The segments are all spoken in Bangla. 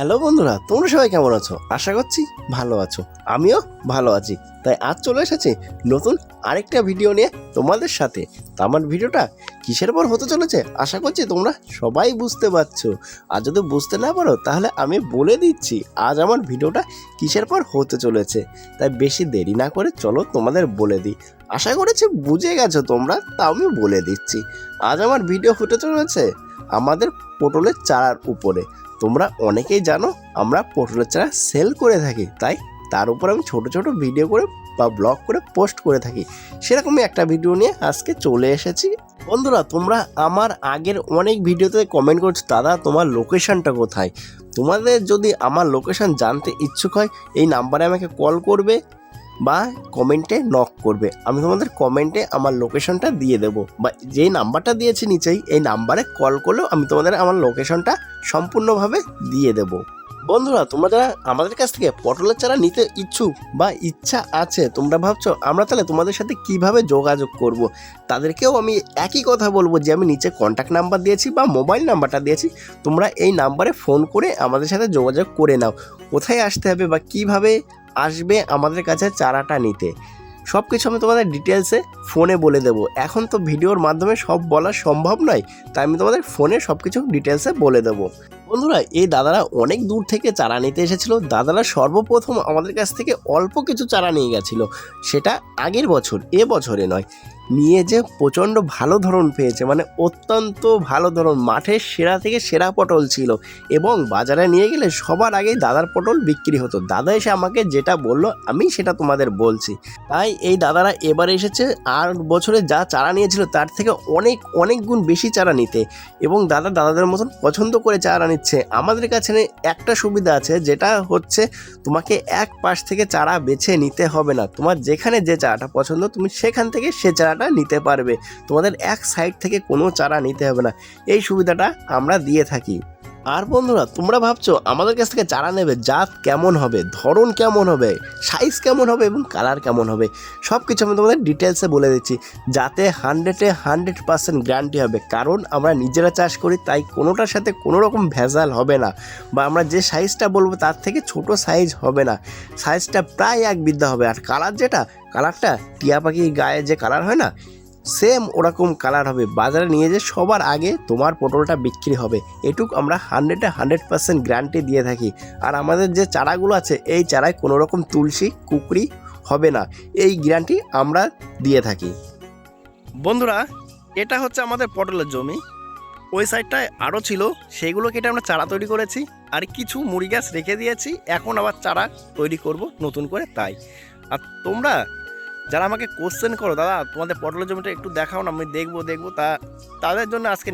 হ্যালো বন্ধুরা, তোমরা সবাই কেমন আছো? আশা করছি ভালো আছো। আমিও ভালো আছি। তাই আজ চলে এসেছি নতুন আরেকটা ভিডিও নিয়ে তোমাদের সাথে। তো আমার ভিডিওটা কিসের পর হতে চলেছে আশা করছি তোমরা সবাই বুঝতে পারছো। আর যদি বুঝতে না পারো তাহলে আমি বলে দিচ্ছি আজ আমার ভিডিওটা কিসের পর হতে চলেছে। তাই বেশি দেরি না করে চলো তোমাদের বলে দিই। আশা করেছি বুঝে গেছো তোমরা, তা আমি বলে দিচ্ছি। আজ আমার ভিডিও হতে চলেছে আমাদের পটলের চারার উপরে। তোমরা অনেকেই জানো আমরা পটলের চারা সেল করে থাকি, তাই তার উপর আমি ছোট ছোট ভিডিও করে বা ব্লগ করে পোস্ট করে থাকি। সেরকমই একটা ভিডিও নিয়ে আজকে চলে এসেছি। বন্ধুরা, তোমরা আমার আগের অনেক ভিডিওতে কমেন্ট করছো দাদা তোমার লোকেশনটা কোথায়। তোমাদের যদি আমার লোকেশন জানতে ইচ্ছুক হয় এই নাম্বারে আমাকে কল করবে বা কমেন্টে নক করবে। আমি তোমাদের কমেন্টে আমার লোকেশনটা দিয়ে দেবো, বা যেই নাম্বারটা দিয়েছি নিচেই এই নাম্বারে কল করলেও আমি তোমাদের আমার লোকেশনটা সম্পূর্ণভাবে দিয়ে দেবো। বন্ধুরা, তোমরা যারা আমাদের কাছ থেকে পটলের চারা নিতে ইচ্ছুক বা ইচ্ছা আছে, তোমরা ভাবছো আমরা তাহলে তোমাদের সাথে কিভাবে যোগাযোগ করব, তাদেরকেও আমি একই কথা বলবো যে আমি নিচে কন্ট্যাক্ট নাম্বার দিয়েছি বা মোবাইল নাম্বারটা দিয়েছি। তোমরা এই নাম্বারে ফোন করে আমাদের সাথে যোগাযোগ করে নাও। কোথায় আসতে হবে বা কিভাবে আসবে আমাদের কাছে চারাটা নিতে, সব কিছু আমি তোমাদের ডিটেলসে ফোনে বলে দেবো। এখন তো ভিডিওর মাধ্যমে সব বলা সম্ভব নয়, তাই আমি তোমাদের ফোনে সব কিছু ডিটেলসে বলে দেবো। বন্ধুরা, এই দাদারা অনেক দূর থেকে চারা নিতে এসেছিলো। দাদারা সর্বপ্রথম আমাদের কাছ থেকে অল্প কিছু চারা নিয়ে গেছিলো, সেটা আগের বছর, এ বছরে নয়। নিয়ে যে প্রচণ্ড ভালো ধরন পেয়েছে, মানে অত্যন্ত ভালো ধরন, মাঠের সেরা থেকে সেরা পটল ছিল। এবং বাজারে নিয়ে গেলে সবার আগেই দাদার পটল বিক্রি হতো। দাদা এসে আমাকে যেটা বললো আমি সেটা তোমাদের বলছি। তাই এই দাদারা এবারে এসেছে আর বছরে যা চারা নিয়েছিল তার থেকে অনেক অনেক গুণ বেশি চারা নিতে। এবং দাদাদের মতন পছন্দ করে চারা নিচ্ছে। আমাদের কাছে একটা সুবিধা আছে, যেটা হচ্ছে তোমাকে এক পাশ থেকে চারা বেছে নিতে হবে না। তোমার যেখানে যে চারাটা পছন্দ তুমি সেখান থেকে সে চারাটা নিতে পারবে। তোমাদের এক সাইড থেকে কোনো চারা নিতে হবে না। এই সুবিধাটা আমরা দিয়ে থাকি। আর বন্ধুরা, তোমরা ভাবছো আমাদের কাছ থেকে চারা নেবে, জাত কেমন হবে, ধরন কেমন হবে, সাইজ কেমন হবে এবং কালার কেমন হবে, সব কিছু আমি তোমাদের ডিটেলসে বলে দিচ্ছি। যাতে 100% গ্যারান্টি হবে, কারণ আমরা নিজেরা চাষ করি, তাই কোনোটার সাথে কোনো রকম ভেজাল হবে না। বা আমরা যে সাইজটা বলবো তার থেকে ছোট সাইজ হবে না, সাইজটা প্রায় এক বিদ্যা হবে। আর কালারটা টিয়া পাখির গায়ে যে কালার হয় না, সেম ওরকম কালার হবে। বাজারে নিয়ে যে সবার আগে তোমার পটলটা বিক্রি হবে, এটুক আমরা 100% গ্যারান্টি দিয়ে থাকি। আর আমাদের যে চারাগুলো আছে এই চারায় কোনো রকম তুলসী কুকরি হবে না, এই গ্যারান্টি আমরা দিয়ে থাকি। বন্ধুরা, এটা হচ্ছে আমাদের পটলের জমি। ওই সাইডটায় আরও ছিল, সেগুলো কেটে আমরা চারা তৈরি করেছি। আর কিছু মুড়ি গাছ রেখে দিয়েছি, এখন আবার চারা তৈরি করব নতুন করে। তাই আর তোমরা যারা আমাকে কোশ্চেন করো দাদা তোমাদের পটলের জমিটা একটু দেখাও না, আমি দেখবো তাদের জন্য আজকে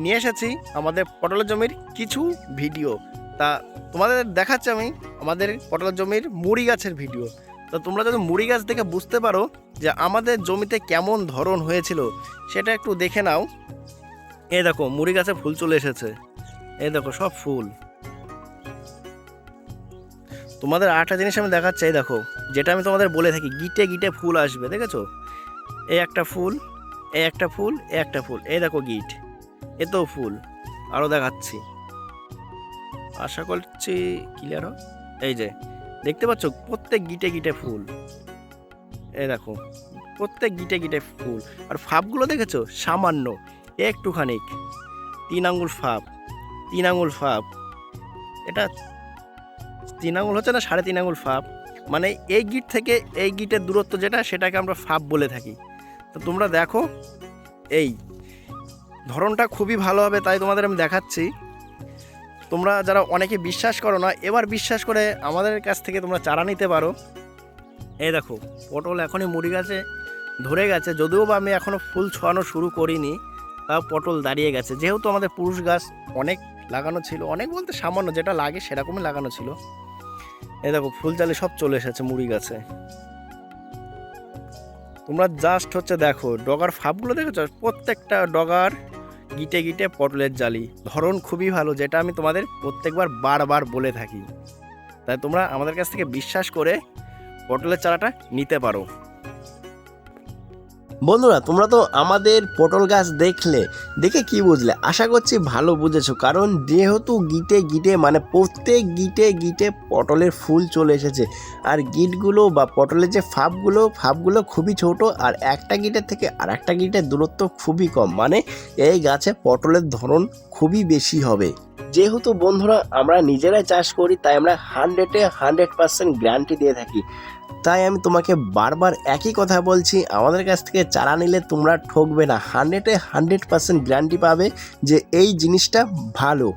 নিয়ে এসেছি আমাদের পটলের জমির কিছু ভিডিও। তা তোমাদের দেখাচ্ছি আমি আমাদের পটলের জমির মুড়ি গাছের ভিডিও। তো তোমরা যদি মুড়ি গাছ দেখে বুঝতে পারো যে আমাদের জমিতে কেমন ধরন হয়েছিল, সেটা একটু দেখে নাও। এই দেখো মুড়ি গাছে ফুল চলে এসেছে, এই দেখো সব ফুল। তোমাদের আরেকটা জিনিস আমি দেখাচ্ছি, এই দেখো যেটা আমি তোমাদের বলে থাকি, গিটে গিটে ফুল আসবে, দেখেছো? এই একটা ফুল, এই একটা ফুল, এই একটা ফুল, এই দেখো গিট, এতেও ফুল। আরও দেখাচ্ছি, আশা করছি ক্লিয়ার হোক। এই যে দেখতে পাচ্ছ প্রত্যেক গিটে গিটে ফুল, এই দেখো প্রত্যেক গিটে গিটে ফুল। আর ফাপগুলো দেখেছো সামান্য একটুখানিক, 3 আঙুল ফাপ, 3 আঙুল ফাপ। এটা 3 আঙুল হচ্ছে না, 3.5 আঙুল ফাপ। মানে এই গিট থেকে এই গিটের দূরত্ব যেটা, সেটাকে আমরা ফাপ বলে থাকি। তো তোমরা দেখো এই ধরনটা খুবই ভালো হবে, তাই তোমাদের আমি দেখাচ্ছি। তোমরা যারা অনেকে বিশ্বাস করো না, এবার বিশ্বাস করে আমাদের কাছ থেকে তোমরা চারা নিতে পারো। এই দেখো পটল এখনই মুড়ি গাছে ধরে গেছে, যদিও বা আমি এখনও ফুল ছোঁয়ানো শুরু করিনি, তাও পটল দাঁড়িয়ে গেছে। যেহেতু আমাদের পুরুষ গাছ অনেক লাগানো ছিল, অনেক বলতে সামান্য, যেটা লাগে সেরকমই লাগানো ছিল। এই দেখো ফুল জালি সব চলে এসেছে মুড়ি গাছে। তোমরা জাস্ট হচ্ছে দেখো ডগার ফাপগুলো দেখেছো, প্রত্যেকটা ডগার গিটে গিটে পটলের জালি। ধরন খুবই ভালো, যেটা আমি তোমাদের প্রত্যেকবার বারবার বলে থাকি। তাই তোমরা আমাদের কাছ থেকে বিশ্বাস করে পটলের চারাটা নিতে পারো। বন্ধুরা, তোমরা তো আমাদের পটল গাছ দেখে কি বুঝলে? আশা করছি ভালো বুঝেছো, কারণ যেহেতু গিটে গিটে মানে প্রত্যেক গিটে গিটে পটলের ফুল চলে এসেছে। আর গিটগুলো বা পটলের যে ফাপগুলো খুবই ছোট, আর একটা গিটের থেকে আর একটা গিটের দূরত্ব খুবই কম, মানে এই গাছে পটলের ধরন খুবই বেশি হবে। যেহেতু বন্ধুরা আমরা নিজেরাই চাষ করি, তাই আমরা 100% গ্যারান্টি দিয়ে থাকি। তাই আমি তোমাকে বারবার একই কথা বলছি, আমাদের কাছ থেকে চারা নিলে তোমরা ঠকবে না, 100% গ্যারান্টি পাবে যে এই জিনিসটা ভালো।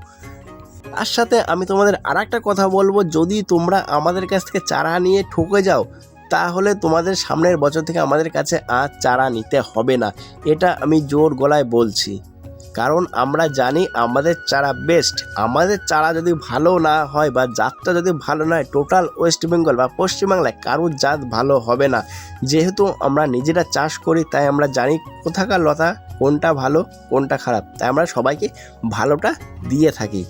তার সাথে আমি তোমাদের আর একটা কথা বলবো, যদি তোমরা আমাদের কাছ থেকে চারা নিয়ে ঠকে যাও, তাহলে তোমাদের সামনের বছর থেকে আমাদের কাছে আর চারা নিতে হবে না, এটা আমি জোর গলায় বলছি। কারণ আমরা জানি আমাদের চারা বেস্ট। আমাদের চারা যদি ভালো না হয় বা জাতটা যদি ভালো না হয়, টোটাল ওয়েস্ট বেঙ্গল বা পশ্চিমবাংলায় কারোর জাত ভালো হবে না। যেহেতু আমরা নিজেরা চাষ করি, তাই আমরা জানি কোথাকার লতা কোনটা ভালো কোনটা খারাপ, তাই আমরা সবাইকে ভালোটা দিয়ে থাকি।